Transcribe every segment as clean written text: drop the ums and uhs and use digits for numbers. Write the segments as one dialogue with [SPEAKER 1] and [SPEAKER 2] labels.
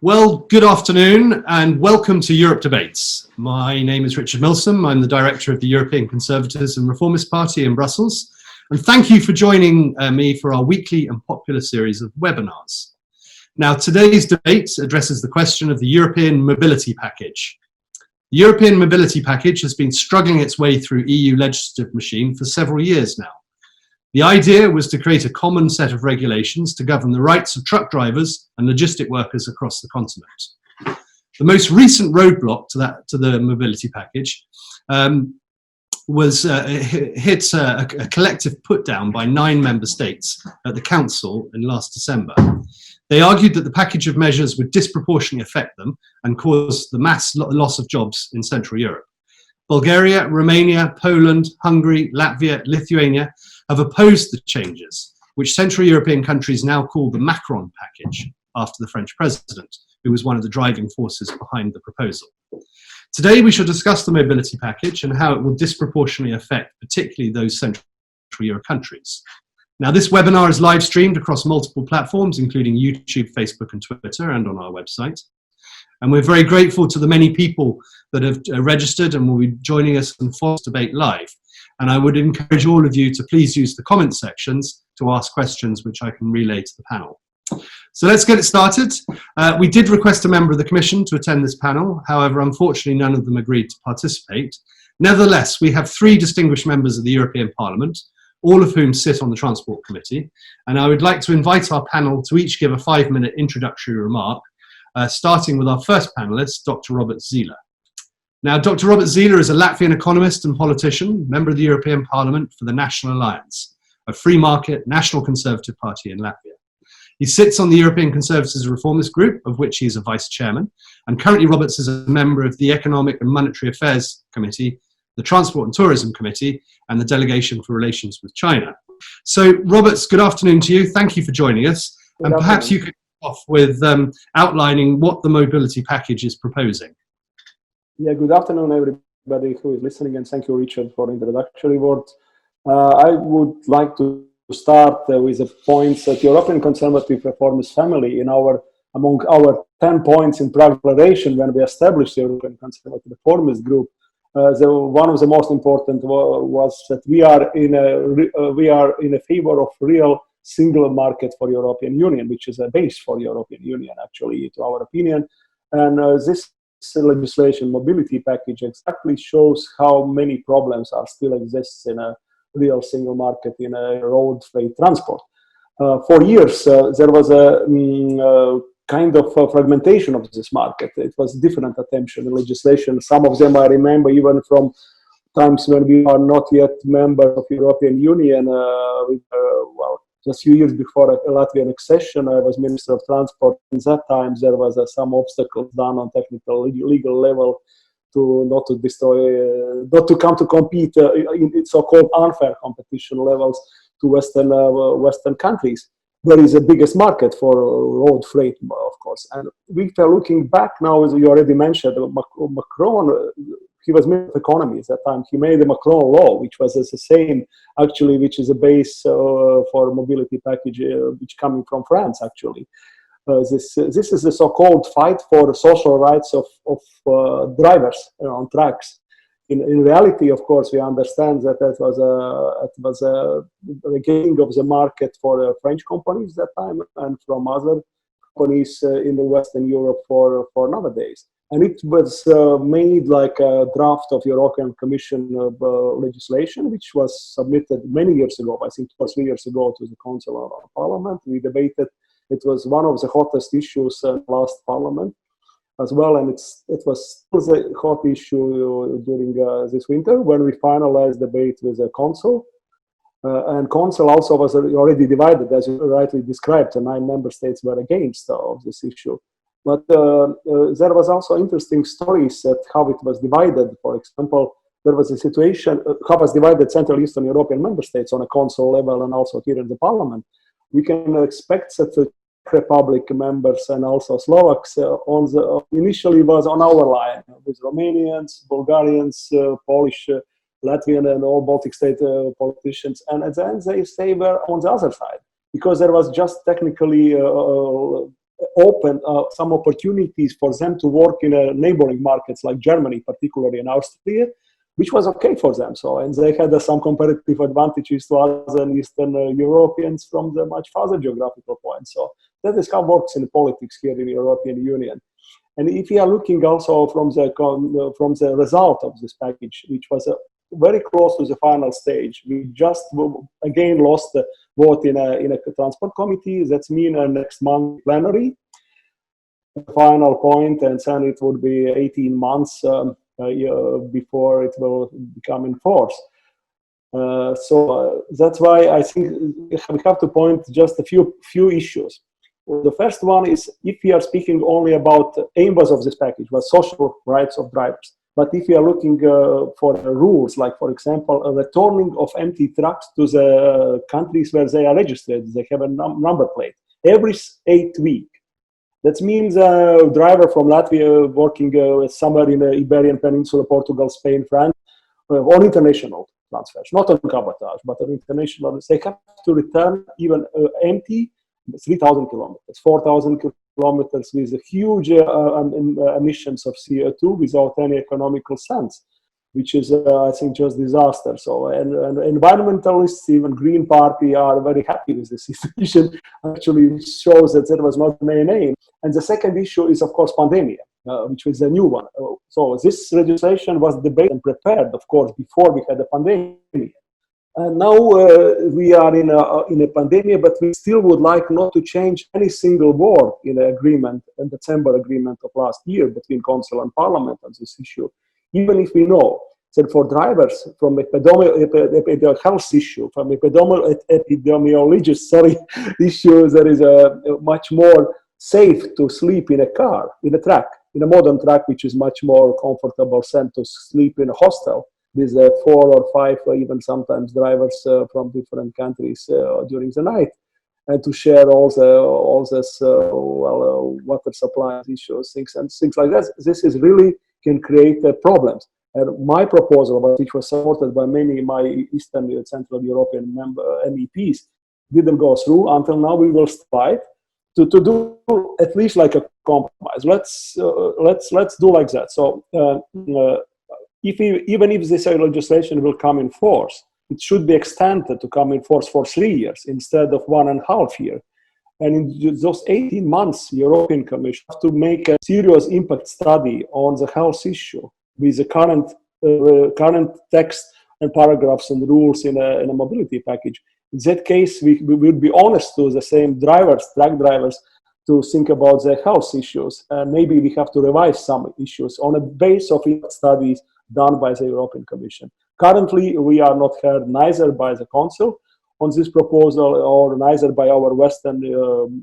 [SPEAKER 1] Well, good afternoon and welcome to Europe Debates. My name is Richard Milsom. I'm the director of the European Conservatives and Reformist Party in Brussels. And thank you for joining me for our weekly and popular series of webinars. Now, today's debate addresses the question of the European Mobility Package. The European Mobility Package has been struggling its way through EU legislative machine for several years now. The idea was to create a common set of regulations to govern the rights of truck drivers and logistic workers across the continent. The most recent roadblock to the mobility package was a collective put down by 9 member states at the Council in last December. They argued that the package of measures would disproportionately affect them and cause the mass loss of jobs in Central Europe. Bulgaria, Romania, Poland, Hungary, Latvia, Lithuania have opposed the changes, which Central European countries now call the Macron package, after the French president, who was one of the driving forces behind the proposal. Today, we shall discuss the mobility package and how it will disproportionately affect particularly those Central Europe countries. Now, this webinar is live streamed across multiple platforms, including YouTube, Facebook, and Twitter, and on our website. And we're very grateful to the many people that have registered and will be joining us and follow this debate live. And I would encourage all of you to please use the comment sections to ask questions which I can relay to the panel. So let's get it started. We did request a member of the Commission to attend this panel. However, unfortunately, none of them agreed to participate. Nevertheless, we have 3 distinguished members of the European Parliament, all of whom sit on the Transport Committee. And I would like to invite our panel to each give a 5-minute introductory remark, starting with our first panelist, Dr. Robert Zīle. Now, Dr. Robert Zīle is a Latvian economist and politician, member of the European Parliament for the National Alliance, a free market national conservative party in Latvia. He sits on the European Conservatives and Reformist Group, of which he is a vice chairman, and currently Roberts is a member of the Economic and Monetary Affairs Committee, the Transport and Tourism Committee, and the Delegation for Relations with China. So, Roberts, good afternoon to you. Thank you for joining us. And perhaps you could off with outlining what the mobility package is proposing.
[SPEAKER 2] Yeah, good afternoon, everybody who is listening, and thank you, Richard, for the introductory words. I would like to start with the points that European Conservative Reformist family, among our 10 points in Prague Declaration when we established the European Conservative Reformist Group. One of the most important was that we are in a favor of real single market for European Union, which is a base for European Union, actually, to our opinion. And this legislation mobility package exactly shows how many problems still exist in a real single market in a road freight transport. For years, there was a kind of fragmentation of this market. It was different attempts in legislation. Some of them I remember even from times when we are not yet members of European Union. Just a few years before Latvian accession, I was Minister of Transport. At that time, there was some obstacles done on technical, legal level not to come to compete in so-called unfair competition levels to Western countries. There is the biggest market for road freight, of course. And we are looking back now, as you already mentioned, Macron, he was Minister of Economy at that time. He made the Macron law, which was the same, actually, which is a base for mobility package, which coming from France, actually. This is the so-called fight for the social rights of drivers on tracks. In reality, of course, we understand that it was a regaining of the market for French companies that time and from other companies in the Western Europe for nowadays. And it was made like a draft of European Commission legislation, which was submitted many years ago, I think 2 or 3 years ago, to the Council of Parliament. We debated. It was one of the hottest issues last Parliament as well, and it was still a hot issue during this winter when we finalized debate with the Council. And Council also was already divided, as you rightly described. The 9 member states were against of this issue. But there was also interesting stories that how it was divided. For example, there was a situation how was divided Central Eastern European member states on a Council level and also here in the Parliament. We can expect that the Czech Republic members and also Slovaks initially was on our line with Romanians, Bulgarians, Polish, Latvian, and all Baltic state politicians, and at the end they were on the other side because there was just technically open some opportunities for them to work in neighboring markets like Germany, particularly in Austria, which was okay for them. So, and they had some comparative advantages to other Eastern Europeans from the much further geographical point. So that is how it works in politics here in the European Union. And if we are looking also from the result of this package, which was very close to the final stage, we just again lost the vote in a transport committee. That means next month plenary, final point, and then it would be 18 months before it will become in force. So that's why I think we have to point just a few issues. The first one is, if we are speaking only about aims of this package, was social rights of drivers. But if we are looking for rules, like, for example, a returning of empty trucks to the countries where they are registered, they have a number plate, every 8 weeks. That means a driver from Latvia working somewhere in the Iberian Peninsula, Portugal, Spain, France, on international transfers, not on cabotage, but on international, they have to return even empty 3,000 kilometers, 4,000 kilometers with a huge emissions of CO2 without any economical sense, which is, I think, just disaster. So, and environmentalists, even Green Party, are very happy with this situation. Actually, shows that there was not the main aim. And the second issue is, of course, pandemic, which was a new one. So this legislation was debated and prepared, of course, before we had the pandemic. And now we are in a pandemic, but we still would like not to change any single word in the agreement, in the December agreement of last year between Council and Parliament on this issue. Even if we know that for drivers from health issue, from epidemiologist issue, there is a much more safe to sleep in a car, in a truck, in a modern truck, which is much more comfortable than to sleep in a hostel with 4 or 5, or even sometimes drivers from different countries during the night, and to share all this water supply issues, things like that. This is really can create problems. And my proposal, which was supported by many of my Eastern and Central European MEPs, didn't go through until now. We will try to do at least like a compromise. Let's do like that. So. Even if this legislation will come in force, it should be extended to come in force for 3 years instead of 1.5 years. And in those 18 months, the European Commission has to make a serious impact study on the health issue with the current text and paragraphs and rules in a mobility package. In that case, we will be honest to the same drivers, truck drivers, to think about their health issues. And maybe we have to revise some issues on a base of studies done by the European Commission. Currently, we are not heard neither by the Council on this proposal, or neither by our Western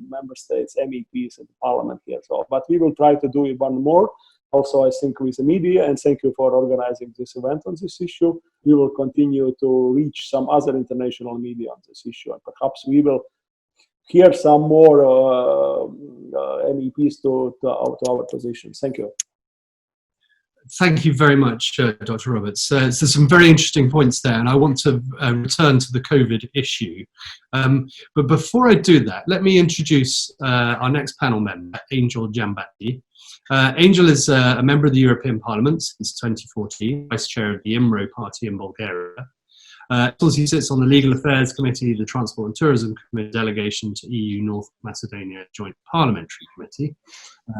[SPEAKER 2] member states, MEPs and Parliament here. So, but we will try to do it one more. Also, I think with the media, and thank you for organizing this event on this issue. We will continue to reach some other international media on this issue, and perhaps we will hear some more MEPs to our position. Thank you.
[SPEAKER 1] Thank you very much, Dr. Roberts. There's some very interesting points there, and I want to return to the COVID issue. But before I do that, let me introduce our next panel member, Angel Jambati. Angel is a member of the European Parliament since 2014, Vice Chair of the IMRO party in Bulgaria. He sits on the Legal Affairs Committee, the Transport and Tourism Committee delegation to EU North Macedonia Joint Parliamentary Committee,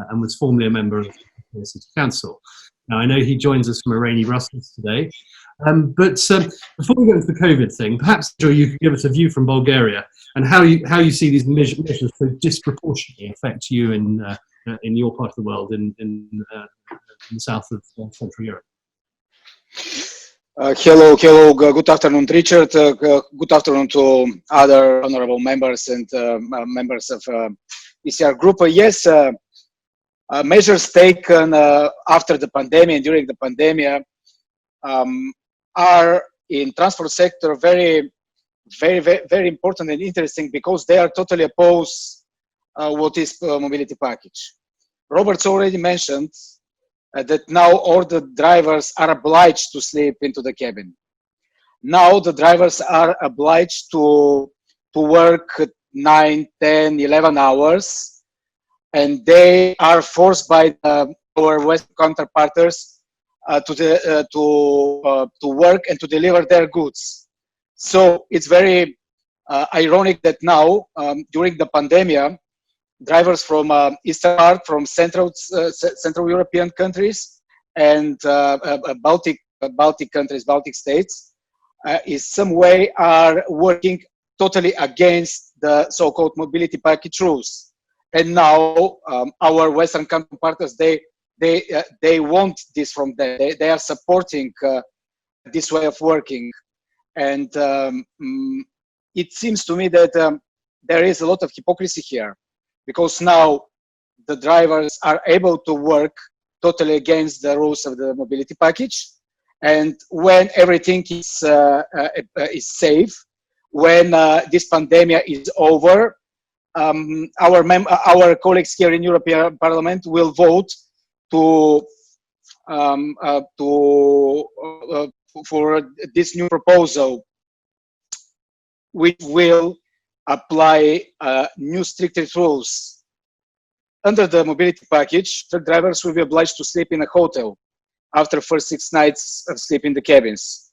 [SPEAKER 1] and was formerly a member of the City Council. Now, I know he joins us from a rainy Brussels today, but before we get into the COVID thing, perhaps you could give us a view from Bulgaria and how you see these measures so disproportionately affect you in your part of the world, in the south of Central Europe.
[SPEAKER 3] Hello. Good afternoon, Richard. Good afternoon to other honorable members and members of ECR group. Yes, measures taken after the pandemic and during the pandemic are in transport sector very important and interesting, because they are totally opposed what is mobility package. Robert's already mentioned that now all the drivers are obliged to sleep into the cabin. Now the drivers are obliged to work 9, 10, 11 hours and they are forced by our Western counterparts to work and to deliver their goods. So it's very ironic that now, during the pandemic, drivers from eastern part, from Central European countries and Baltic countries, Baltic states, in some way are working totally against the so-called mobility package rules. And now our Western counterparts, they want this from them. They are supporting this way of working. And it seems to me that there is a lot of hypocrisy here, because now the drivers are able to work totally against the rules of the mobility package. And when everything is safe, when this pandemic is over, our colleagues here in European Parliament will vote for this new proposal, which will apply new stricter rules. Under the mobility package, truck drivers will be obliged to sleep in a hotel after the first 6 nights of sleep in the cabins.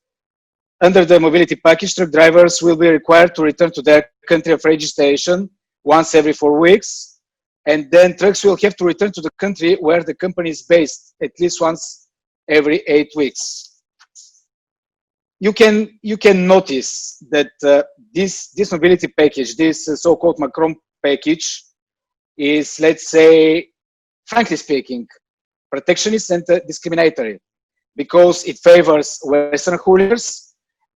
[SPEAKER 3] Under the mobility package, truck drivers will be required to return to their country of registration once every 4 weeks, and then trucks will have to return to the country where the company is based at least once every 8 weeks. You can notice that this mobility package, this so-called Macron package, is, let's say, frankly speaking, protectionist and discriminatory, because it favors Western hauliers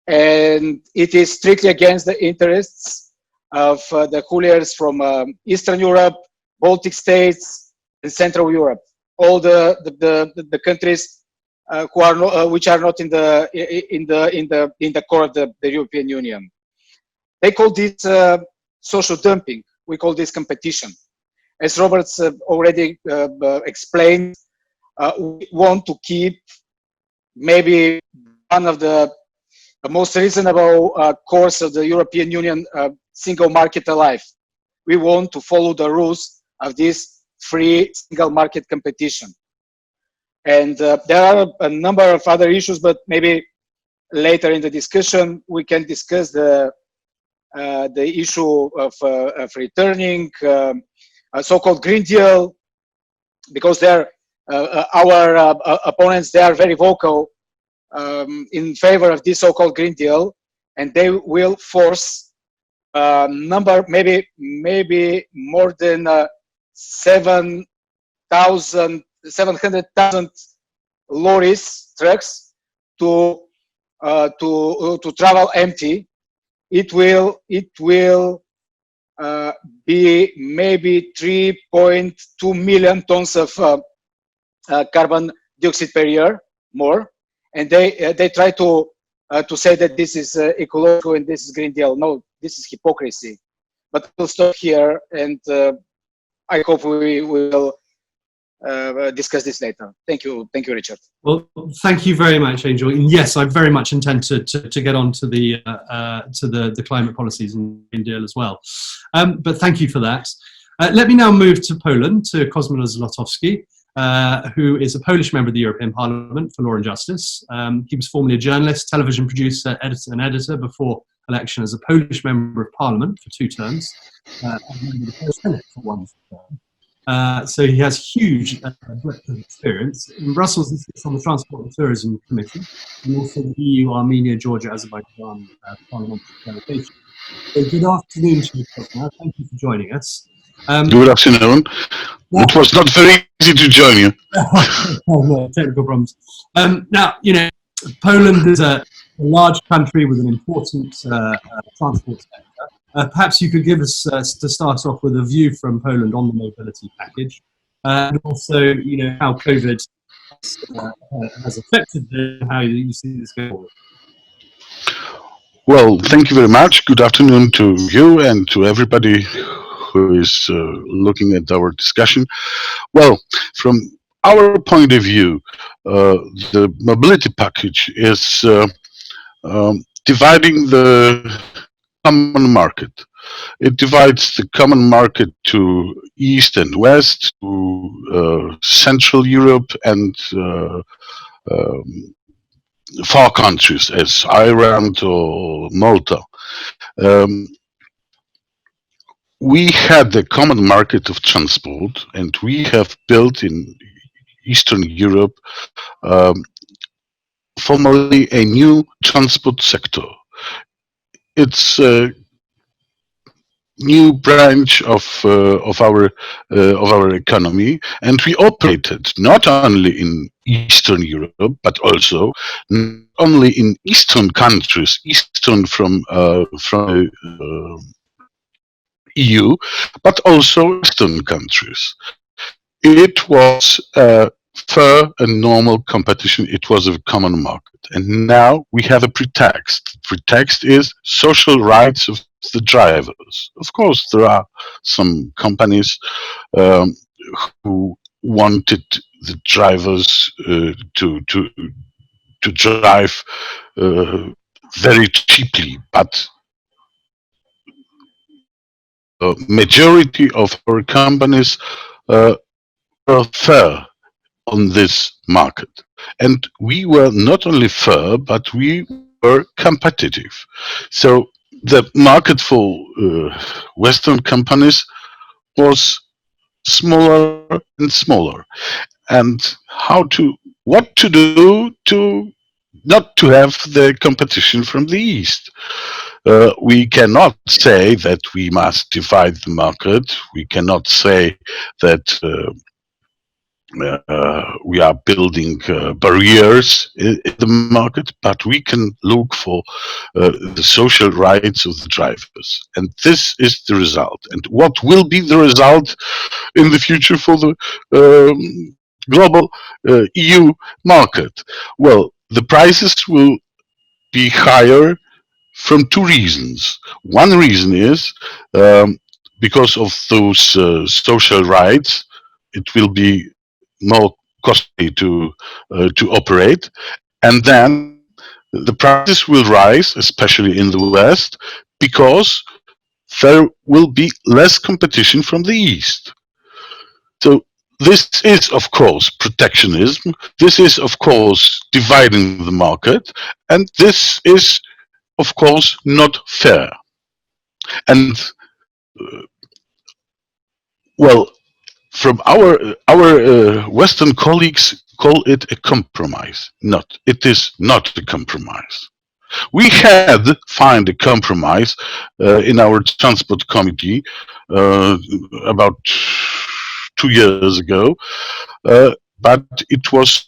[SPEAKER 3] and it is strictly against the interests of the hauliers from Eastern Europe, Baltic states, and Central Europe, all the countries who are not, which are not in the core of the European Union. They call this social dumping. We call this competition. As Robert's already explained, we want to keep maybe one of the most reasonable course of the European Union single market alive. We want to follow the rules of this free single market competition. And there are a number of other issues, but maybe later in the discussion we can discuss the issue of returning, so-called Green Deal, because our opponents, they are very vocal in favor of this so-called Green Deal, and they will force maybe more than 700,000 lorries, trucks, to travel empty. It will be maybe 3.2 million tons of carbon dioxide per year more, and they try to say that this is ecological and this is Green Deal. No, this is hypocrisy. But we'll stop here, and I hope we will discuss this later. Thank you, Richard.
[SPEAKER 1] Well, thank you very much, Angel. And yes, I very much intend to get on to the climate policies and Green Deal as well. But thank you for that. Let me now move to Poland, to Kosmina Zlotowski, who is a Polish member of the European Parliament for Law and Justice. He was formerly a journalist, television producer, editor before election as a Polish member of Parliament for 2 terms, and member of the Polish Senate for 1 term. So he has huge breadth of experience. In Brussels, he sits on the Transport and Tourism Committee, and also the EU, Armenia, Georgia, Azerbaijan parliamentary delegation. So good afternoon to you, Kosmina. Thank you for joining us.
[SPEAKER 4] Good afternoon. It was not very easy to join you.
[SPEAKER 1] No, technical problems. Now, Poland is a large country with an important transport sector. Perhaps you could give us, to start off with, a view from Poland on the mobility package, and also, how COVID has affected how you see this going forward.
[SPEAKER 4] Well, thank you very much. Good afternoon to you and to everybody who is looking at our discussion. Well, from our point of view, the mobility package is dividing the common market. It divides the common market to East and West, to Central Europe and um, far countries as Ireland or Malta. Um, we had the common market of transport, and we have built in Eastern Europe formally a new transport sector. It's a new branch of our economy, and we operated not only in Eastern Europe but also not only in Eastern countries, Eastern from EU, but also Western countries. It was a fair and normal competition. It was a common market. And now we have a pretext. Pretext is social rights of the drivers. Of course, there are some companies um, who wanted the drivers to drive very cheaply, but majority of our companies were fair on this market. And we were not only fair, but we were competitive. So the market for Western companies was smaller and smaller. And what to do to not to have the competition from the East? We cannot say that we must divide the market. We cannot say that we are building barriers in the market, but we can look for the social rights of the drivers. And this is the result. And what will be the result in the future for the global EU market? Well, the prices will be higher from two reasons. One reason is because of those social rights, it will be more costly to operate, and then the prices will rise, especially in the West, because there will be less competition from the East. So this is, of course, protectionism. This is, of course, dividing the market, and this is, of course, not fair. And well, from our Western colleagues call it a compromise. It is not a compromise. We had found a compromise in our transport committee about 2 years ago, but it was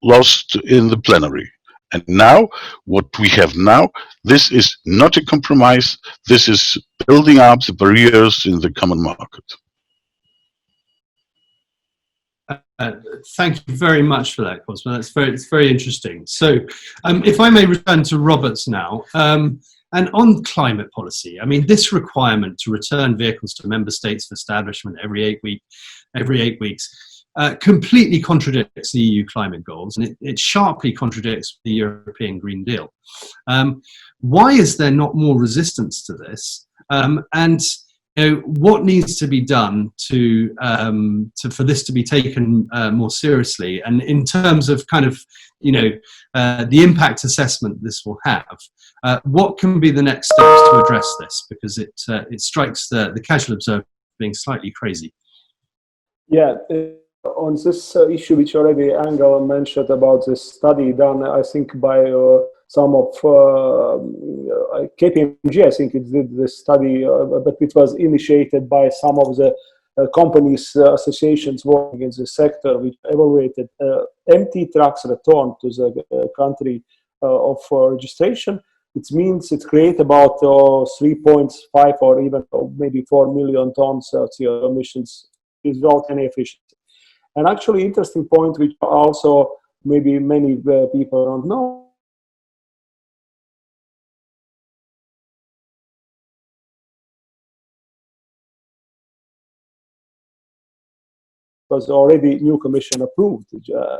[SPEAKER 4] lost in the plenary. And now, what we have now, this is not a compromise. This is building up the barriers in the common market.
[SPEAKER 1] Thank you very much for that, Cosmo. It's very interesting. So, if I may return to Roberts now, and on climate policy, I mean, this requirement to return vehicles to member states for establishment every 8 weeks, completely contradicts the EU climate goals, and it sharply contradicts the European Green Deal. Why is there not more resistance to this? And what needs to be done for this to be taken more seriously? And in terms of kind of, the impact assessment this will have, what can be the next steps to address this? Because it strikes the casual observer being slightly crazy.
[SPEAKER 2] Yeah, on this issue, which already Angela mentioned about this study done, I think by some of KPMG, I think it did this study, but it was initiated by some of the companies, associations working in the sector, which evaluated empty trucks returned to the country of registration. It means it creates about 3.5 or even maybe 4 million tons of CO2 emissions without any efficiency. And actually, interesting point, which also maybe many people don't know, was already new commission approved,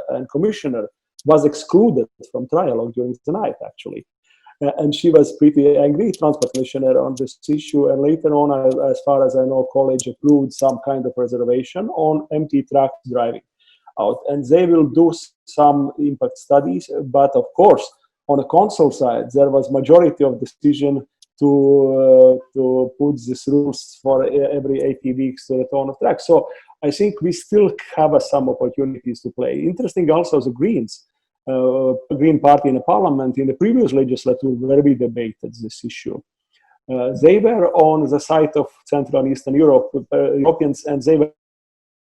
[SPEAKER 2] and commissioner was excluded from trialogue during the night, actually. and she was pretty angry, transport commissioner, on this issue. And later on, as far as I know, college approved some kind of reservation on empty trucks driving out, and they will do some impact studies. But of course, on the council side, there was majority of decision to put these rules for every 80 weeks to return of trucks. So I think we still have some opportunities to play. Interesting also the Greens, Green Party in the parliament in the previous legislature where we debated this issue. They were on the side of Central and Eastern Europe, Europeans, and they were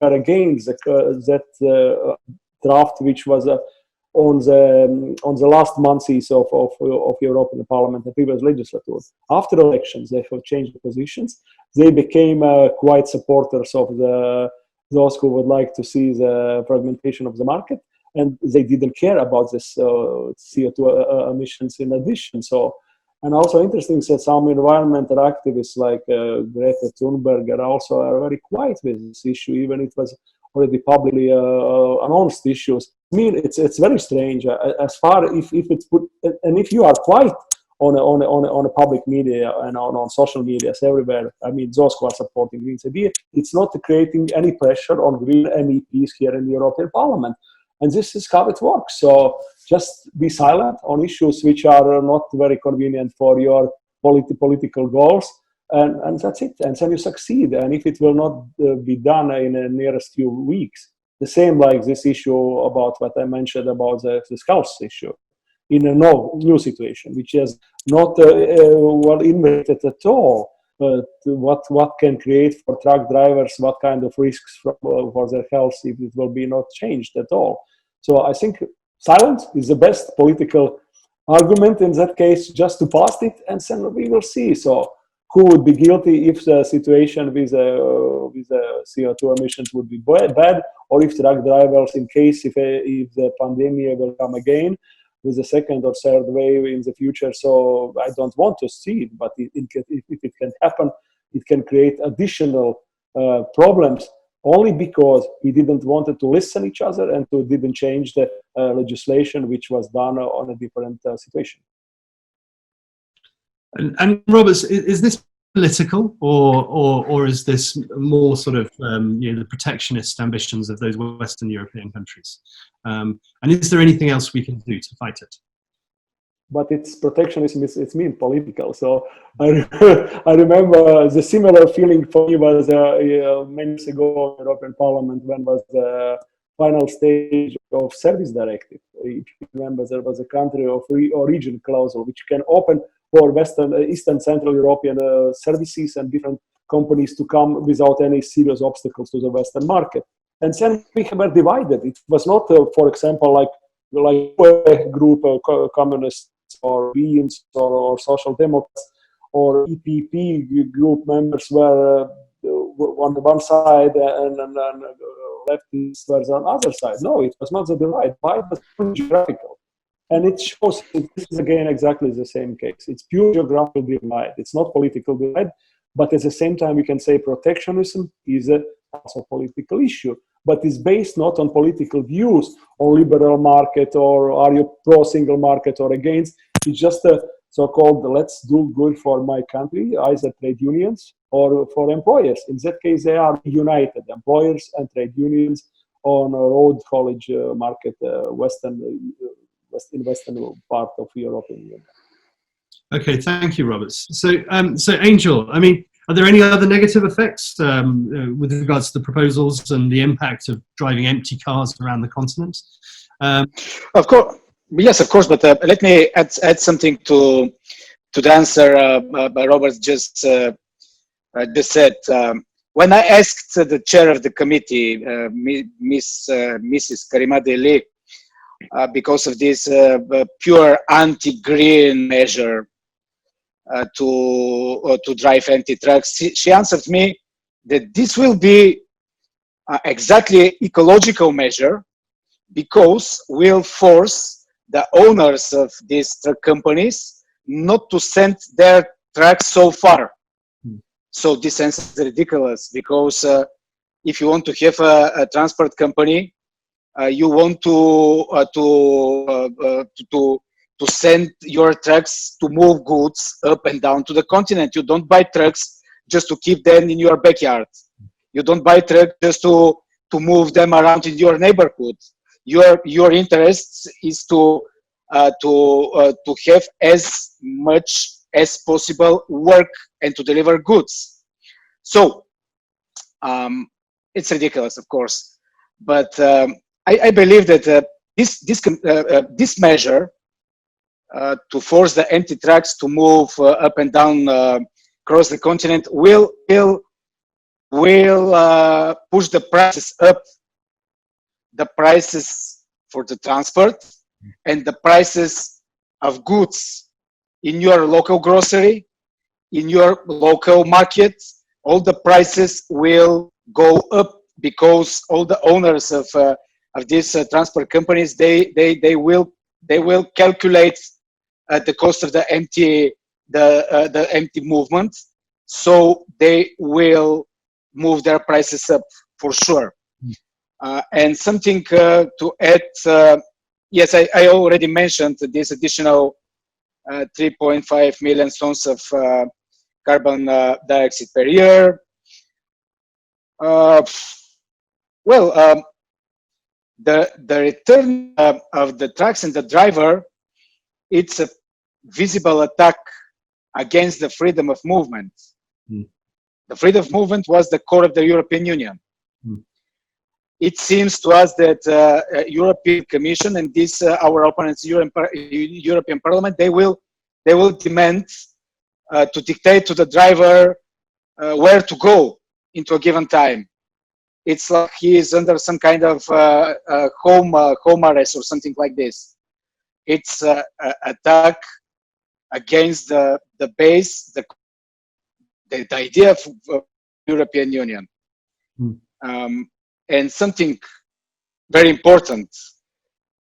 [SPEAKER 2] against that draft which was on the last months of European Parliament, the previous legislature. After elections, they have changed the positions. They became quite supporters of those who would like to see the fragmentation of the market, and they didn't care about this CO2 emissions in addition. So, and also interesting that some environmental activists like Greta Thunberg are very quiet with this issue, even it was already publicly announced issues. I mean, it's very strange as far if it's put, and if you are quiet on a public media and on social medias everywhere, I mean, those who are supporting Green's idea, it's not creating any pressure on Green MEPs here in the European Parliament. And this is how it works. So just be silent on issues which are not very convenient for your political goals, and that's it. And then you succeed. And if it will not be done in the nearest few weeks, the same like this issue about what I mentioned about the health issue, in a new situation, which is not well invented at all. What can create for truck drivers, what kind of risks for their health if it will be not changed at all. So I think silence is the best political argument in that case, just to pass it, and then we will see. So who would be guilty if the situation with the CO2 emissions would be bad, or if truck drivers, in case if the pandemic will come again with the second or third wave in the future. So I don't want to see it, but if it can happen, it can create additional problems only because we didn't want to listen each other and didn't change the legislation which was done on a different situation.
[SPEAKER 1] And Robert, is this political, or is this more sort of the protectionist ambitions of those Western European countries? And is there anything else we can do to fight it?
[SPEAKER 2] But it's protectionism. It's mean political. So I remember the similar feeling for me was many years ago in European Parliament when was the final stage of service directive. If you remember, there was a country of origin clause which can open for Western, Eastern, Central European services and different companies to come without any serious obstacles to the Western market. And then we were divided. It was not, for example, like a group of communists or Greens or Social Democrats or EPP group members were on the one side and leftists were on the other side. No, it was not the divide. It was geographical. And it shows this is again exactly the same case. It's pure geographical divide. It's not political divide, but at the same time we can say protectionism is also a political issue. But it's based not on political views on liberal market or are you pro single market or against. It's just a so-called let's do good for my country, either trade unions or for employers. In that case, they are united, employers and trade unions on a road college market, western part of European Union.
[SPEAKER 1] Okay, thank you, Robert. So Angel, I mean, are there any other negative effects with regards to the proposals and the impact of driving empty cars around the continent?
[SPEAKER 3] Of course, yes, of course. But let me add something to the answer Robert just said. When I asked the chair of the committee, Mrs. Karima Deli, because of this pure anti-green measure to drive empty trucks, she answered me that this will be exactly ecological measure because will force the owners of these truck companies not to send their trucks so far. So this is ridiculous because if you want to have a transport company, you want to to send your trucks to move goods up and down to the continent. You don't buy trucks just to keep them in your backyard. You don't buy trucks just to move them around in your neighborhood. Your interest is to have as much as possible work and to deliver goods. So it's ridiculous, of course, but I believe that this measure to force the empty trucks to move up and down across the continent will push the prices up, the prices for the transport and the prices of goods in your local grocery, in your local market. All the prices will go up because all the owners of these transport companies, they will calculate the cost of the empty movement, so they will move their prices up for sure. And something to add, yes, I already mentioned this additional 3.5 million tons of carbon dioxide per year. Well, the return of the trucks and the driver, it's a visible attack against the freedom of movement. The freedom of movement was the core of the European Union. It seems to us that European Commission and this our opponents, European Parliament, they will demand to dictate to the driver where to go into a given time. It's like he is under some kind of home arrest or something like this. It's an attack against the base, the idea of European Union. And something very important,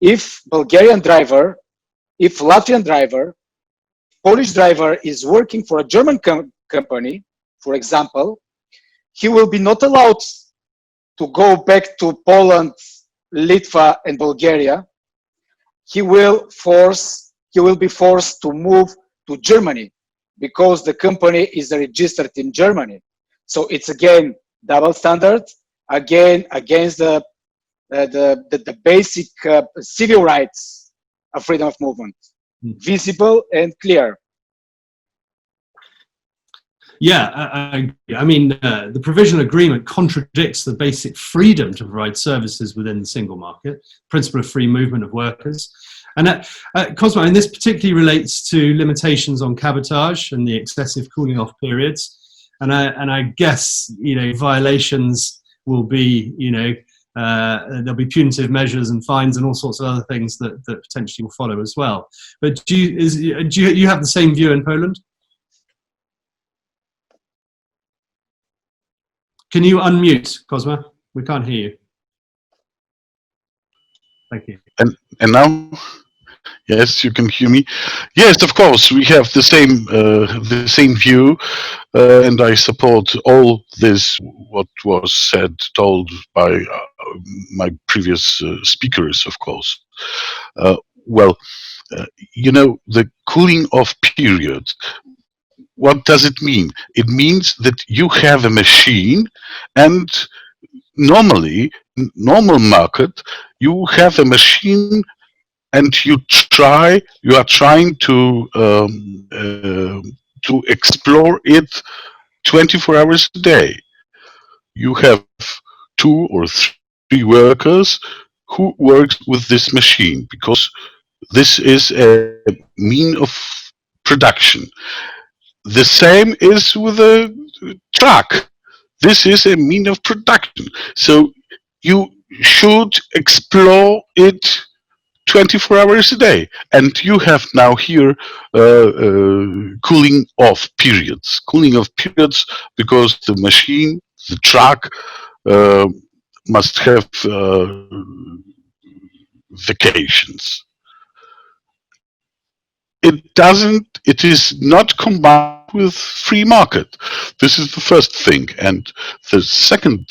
[SPEAKER 3] if Bulgarian driver, if Latvian driver, Polish driver is working for a German company, for example, he will be not allowed to go back to Poland, Litva, and Bulgaria. He will be forced to move to Germany because the company is registered in Germany. So it's again double standard, again against the basic civil rights of freedom of movement, visible and clear.
[SPEAKER 1] Yeah, I mean, the provisional agreement contradicts the basic freedom to provide services within the single market, principle of free movement of workers. And Cosmo, and this particularly relates to limitations on cabotage and the excessive cooling off periods. And I guess, violations will be, there'll be punitive measures and fines and all sorts of other things that potentially will follow as well. But do you have the same view in Poland? Can you unmute, Cosmo? We can't hear you. Thank you.
[SPEAKER 4] And now, yes, you can hear me. Yes, of course, we have the same view, and I support all this what was told by my previous speakers, of course. Well, the cooling off period. What does it mean? It means that you have a machine, and normally, normal market, you have a machine, and you are trying to explore it 24 hours a day. You have 2 or 3 workers who work with this machine because this is a mean of production. The same is with a truck. This is a mean of production. So you should explore it 24 hours a day. And you have now here cooling off periods. Cooling off periods because the machine, the truck, must have vacations. It is not combined with free market. This is the first thing. And the second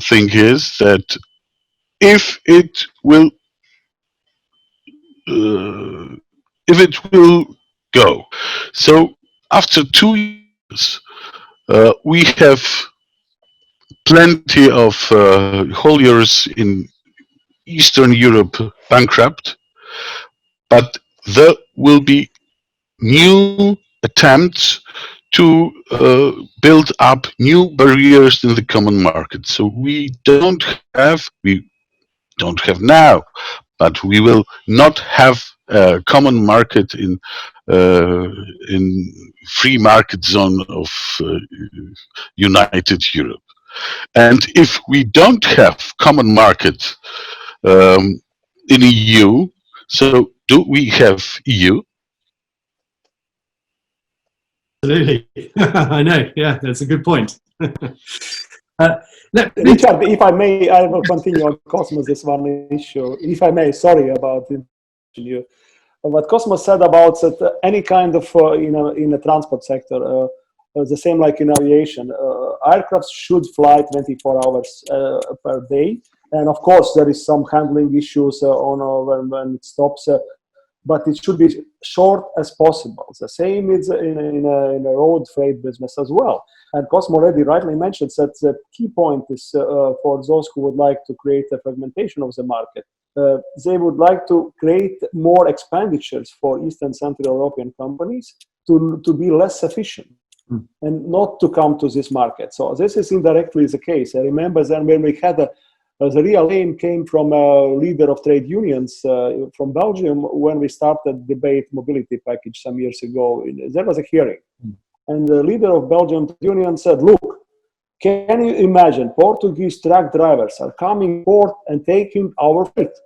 [SPEAKER 4] thing is that if it will if it will go. So after 2 years, we have plenty of hauliers in Eastern Europe bankrupt, but there will be new attempts to build up new barriers in the common market. So we don't have now, but we will not have a common market in free market zone of United Europe. And if we don't have common market in EU, so do we have EU?
[SPEAKER 1] Absolutely. I know. Yeah, that's a good point.
[SPEAKER 2] Richard, if I may, I will continue on Cosmos, this one issue. If I may, sorry about you. What Cosmos said about that any kind of, in the transport sector, the same like in aviation, aircraft should fly 24 hours per day. And of course, there is some handling issues when it stops, but it should be short as possible. The same is in a road freight business as well. And Cosmo already rightly mentioned that the key point is for those who would like to create a fragmentation of the market. They would like to create more expenditures for East and Central European companies to be less efficient and not to come to this market. So this is indirectly the case. I remember then when we had the real aim came from a leader of trade unions from Belgium when we started debate mobility package some years ago. There was a hearing. And the leader of Belgian union said, look, can you imagine Portuguese truck drivers are coming port and taking our freight?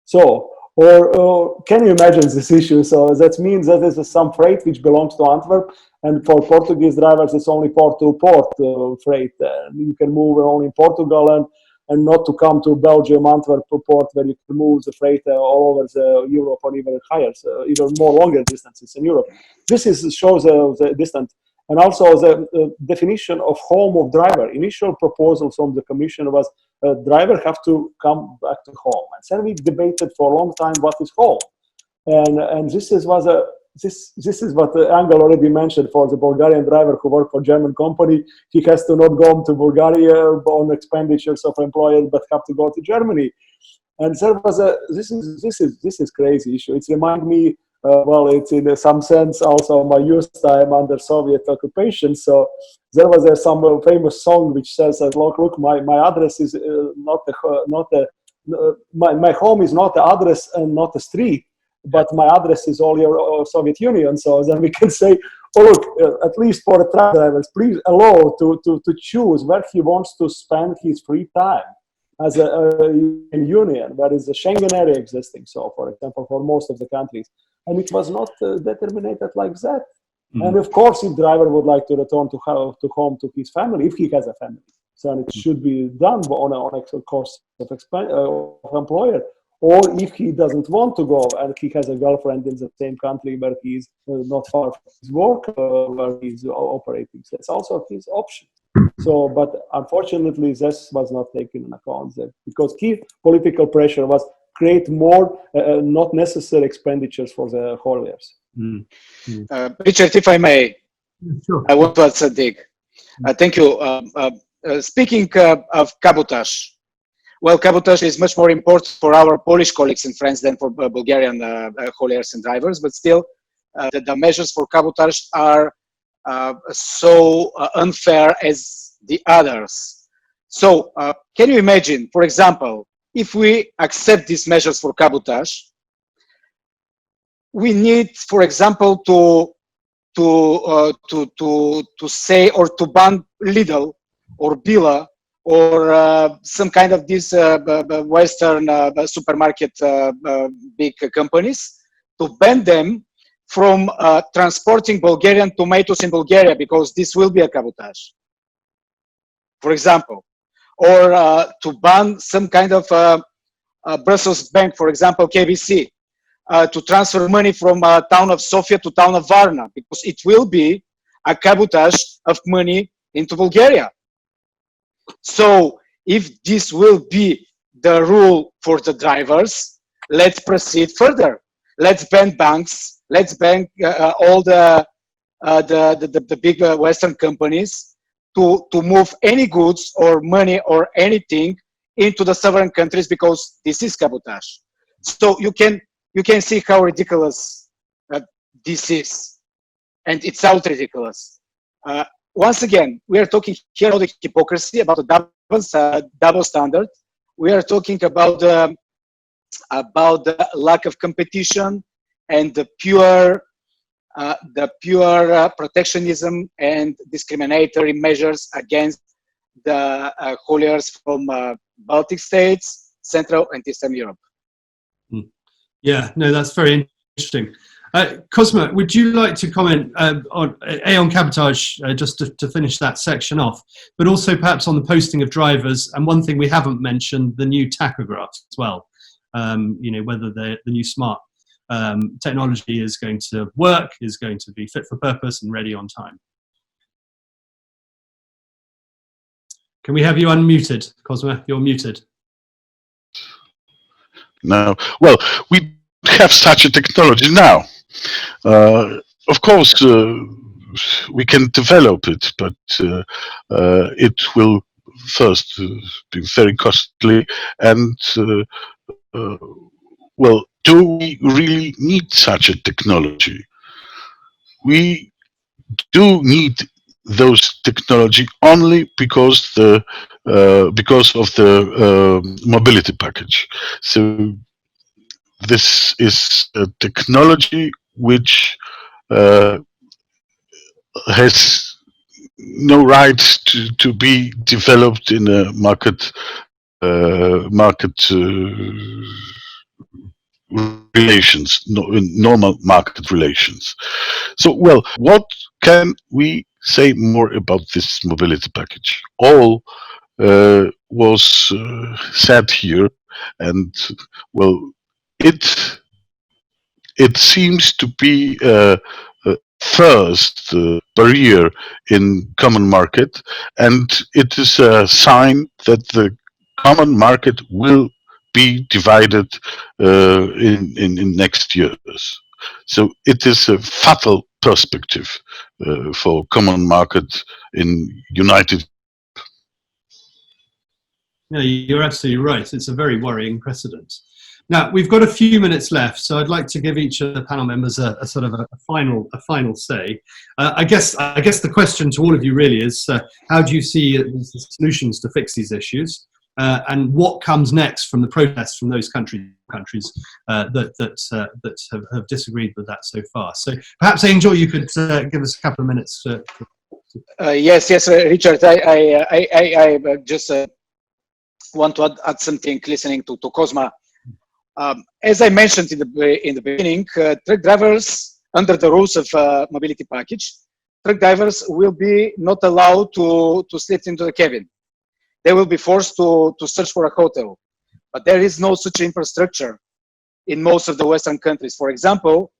[SPEAKER 2] So, or can you imagine this issue? So that means that there's some freight which belongs to Antwerp, and for Portuguese drivers, it's only port-to-port freight. You can move only in Portugal and not to come to Belgium, Antwerp port, where you can move the freight all over Europe or even higher, even more longer distances in Europe. This shows the distance. And also the definition of home of driver. Initial proposal from the Commission was driver have to come back to home. And then we debated for a long time what is home. And this is what Angel already mentioned for the Bulgarian driver who work for German company. He has to not go to Bulgaria on expenditures of employers, but have to go to Germany. And there was this is crazy issue. It reminds me. Well, it's in some sense also my youth time under Soviet occupation. So there was some famous song which says that, look, my address is my home is not the address and not the street, but my address is all your Soviet Union. So then we can say, oh, look, at least for the truck drivers, please allow to choose where he wants to spend his free time as a union, where is the Schengen area existing. So, for example, for most of the countries. And it was not determined like that. And of course, if driver would like to return to home to his family, if he has a family, so it should be done on a cost of employer. Or if he doesn't want to go and he has a girlfriend in the same country where he is not far from his work, where he's operating, so it's also his option. So, but unfortunately, this was not taken into account because key political pressure was create more not necessary expenditures for the hauliers.
[SPEAKER 3] Richard, if I may,
[SPEAKER 1] Sure.
[SPEAKER 3] I want to add something. Thank you. Speaking of cabotage, well, cabotage is much more important for our Polish colleagues and friends than for Bulgarian hauliers and drivers, but still, the measures for cabotage are so unfair as the others. So, can you imagine, for example, if we accept these measures for cabotage, we need, for example, to say or to ban Lidl or Billa or some kind of these Western supermarket big companies, to ban them from transporting Bulgarian tomatoes in Bulgaria, because this will be a cabotage, for example. Or to ban some kind of Brussels bank, for example, KBC, to transfer money from town of Sofia to town of Varna, because it will be a cabotage of money into Bulgaria. So if this will be the rule for the drivers, let's proceed further. let's ban banks, let's ban all the big Western companies to move any goods or money or anything into the sovereign countries, because this is cabotage. So you can see how ridiculous this is, and it sounds ridiculous. Once again, we are talking here about the hypocrisy, about the double standard. We are talking about the lack of competition and the pure protectionism and discriminatory measures against the hauliers from Baltic states, Central and Eastern Europe.
[SPEAKER 1] Yeah, no, that's very interesting. Cosma, would you like to comment on cabotage, just to finish that section off, but also perhaps on the posting of drivers, and one thing we haven't mentioned, the new tachographs as well. Whether the new smart technology is going to work, is going to be fit for purpose and ready on time. Can we have you unmuted, Cosma? You're muted.
[SPEAKER 4] No. Well, we have such a technology now. Of course, we can develop it, but it will first be very costly. And well, do we really need such a technology? We do need those technology only because of the mobility package. So this is a technology which has no right to be developed in a market relations, normal market relations. So, well, what can we say more about this mobility package? All was said here, and well, it seems to be a first barrier in common market, and it is a sign that the common market will be divided in next years. So it is a fatal perspective for common market in United.
[SPEAKER 1] No, you're absolutely right. It's a very worrying precedent. Now, we've got a few minutes left, so I'd like to give each of the panel members a sort of a final say. I guess the question to all of you really is, how do you see the solutions to fix these issues, and what comes next from the protests from those countries that have disagreed with that so far? So perhaps, Angel, you could give us a couple of minutes.
[SPEAKER 3] Yes, Richard. I just want to add something. Listening to Cosma. As I mentioned in the beginning, truck drivers, under the rules of mobility package, truck drivers will be not allowed to sleep into the cabin. They will be forced to search for a hotel. But there is no such infrastructure in most of the Western countries. For example,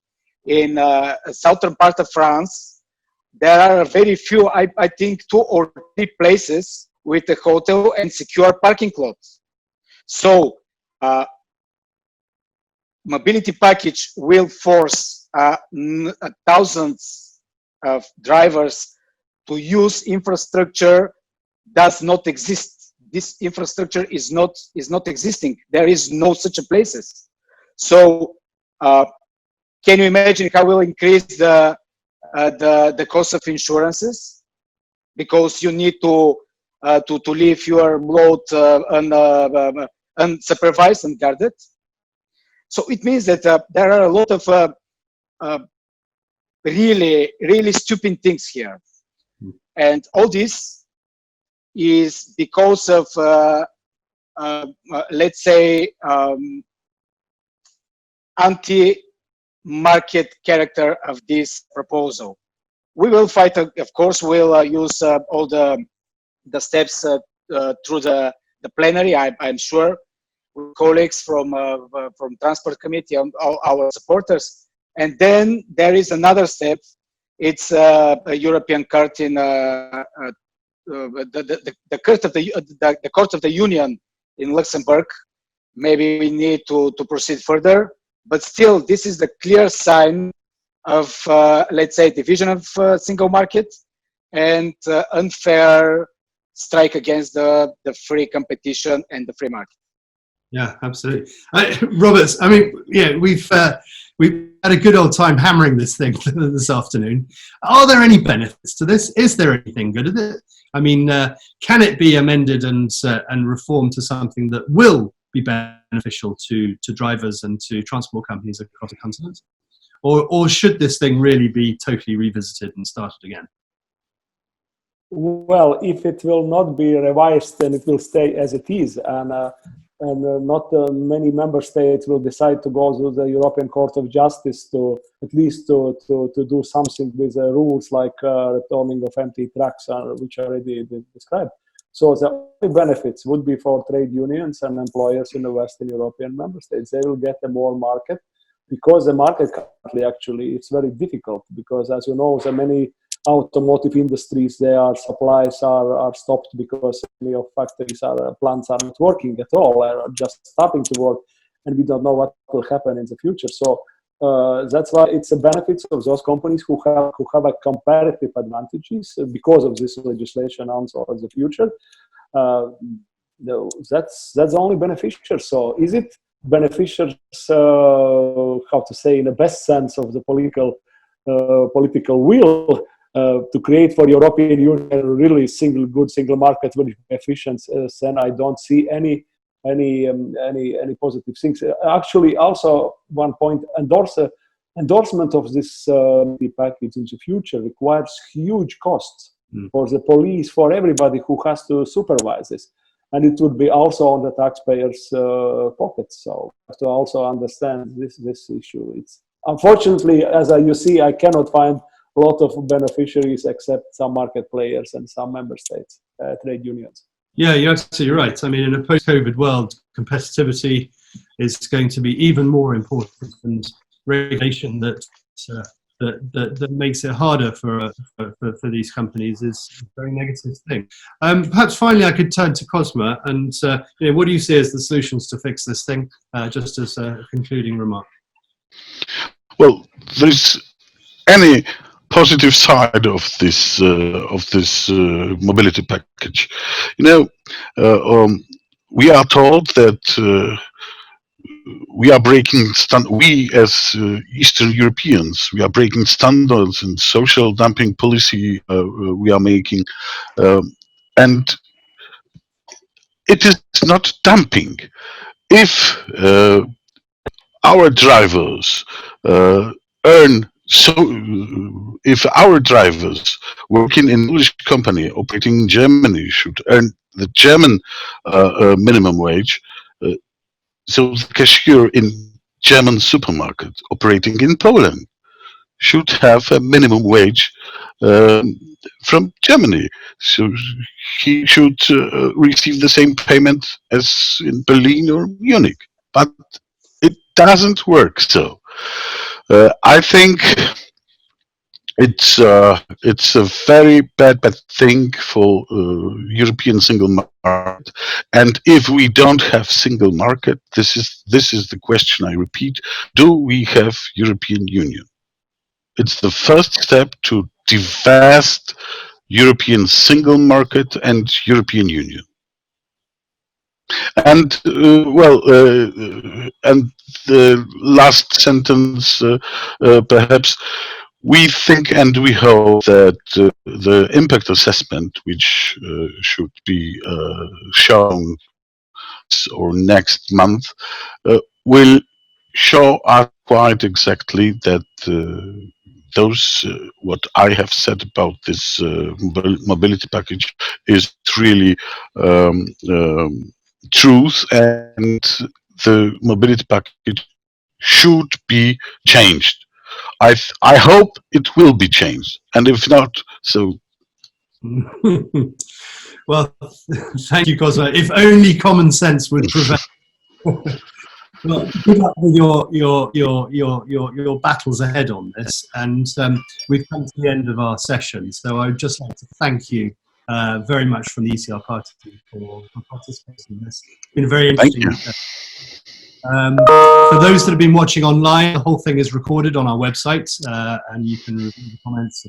[SPEAKER 3] in southern part of France, there are very few, I think 2 or 3 places with a hotel and secure parking lots. So mobility package will force thousands of drivers to use infrastructure does not exist. This infrastructure is not existing. There is no such a places. So can you imagine how will increase the cost of insurances, because you need to leave your load unsupervised and guarded. So it means that there are a lot of really stupid things here, and all this is because of let's say anti-market character of this proposal. We will fight, of course. We'll use all the steps through the plenary. I'm sure, with colleagues from Transport Committee and all our supporters. And then there is another step. It's a European Court in the Court of the Union in Luxembourg. Maybe we need to proceed further. but still, this is the clear sign of, let's say, division of single market and unfair strike against the free competition and the free market.
[SPEAKER 1] Yeah, absolutely. Roberts, I mean, yeah, we've had a good old time hammering this thing this afternoon. Are there any benefits to this? Is there anything good at it? I mean, can it be amended and reformed to something that will be beneficial to drivers and to transport companies across the continent? Or should this thing really be totally revisited and started again?
[SPEAKER 2] Well, if it will not be revised, then it will stay as it is, and not many member states will decide to go to the European Court of Justice to at least to do something with rules like returning of empty trucks, which are already described. So the only benefits would be for trade unions and employers in the Western European member states. They will get a more market, because the market currently actually it's very difficult, because as you know, the many automotive industries, their supplies are stopped because many of factories plants are not working at all, are just starting to work, and we don't know what will happen in the future. So that's why it's a benefit of those companies who have a comparative advantages because of this legislation also in the future. That's the only beneficial. So is it beneficial? How to say, in the best sense of the political will? To create for European Union a really single market with efficient, then I don't see any positive things. Actually, also one point: endorsement of this package in the future requires huge costs for the police, for everybody who has to supervise this, and it would be also on the taxpayers' pockets. So we have to also understand this issue. It's unfortunately, as you see, I cannot find a lot of beneficiaries except some market players and some member states, trade unions.
[SPEAKER 1] Yeah, you're absolutely right. I mean, in a post-COVID world, competitivity is going to be even more important, and regulation that makes it harder for these companies is a very negative thing. Perhaps finally, I could turn to Cosma, and what do you see as the solutions to fix this thing? Just as a concluding remark.
[SPEAKER 4] Well, there's any positive side of this mobility package. We are told that we are breaking we as Eastern Europeans, we are breaking standards and social dumping policy we are making, and it is not dumping. If our drivers earn if our drivers working in an English company operating in Germany should earn the German minimum wage, so the cashier in German supermarket operating in Poland should have a minimum wage from Germany. So he should receive the same payment as in Berlin or Munich. But it doesn't work so. I think it's a very bad thing for European single market, and if we don't have single market, this is the question I repeat: do we have European Union? It's the first step to divest European single market and European Union. And and the last sentence, perhaps. We think and we hope that the impact assessment, which should be shown or next month, will show us quite exactly that those what I have said about this mobility package is really truth, and the mobility package should be changed. I hope it will be changed, and if not, so.
[SPEAKER 1] Well, thank you, Cosma. If only common sense would prevail. Well, good luck with your battles ahead on this, and we've come to the end of our session. So I would just like to thank you very much from the ECR party for participating in this. It's been a very interesting. For those that have been watching online, the whole thing is recorded on our website, and you can review the comments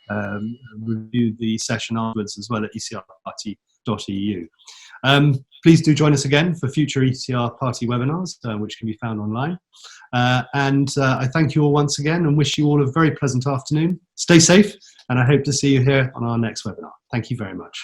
[SPEAKER 1] and review the session afterwards as well at ecrparty.eu. Please do join us again for future ECR Party webinars, which can be found online. I thank you all once again and wish you all a very pleasant afternoon. Stay safe, and I hope to see you here on our next webinar. Thank you very much.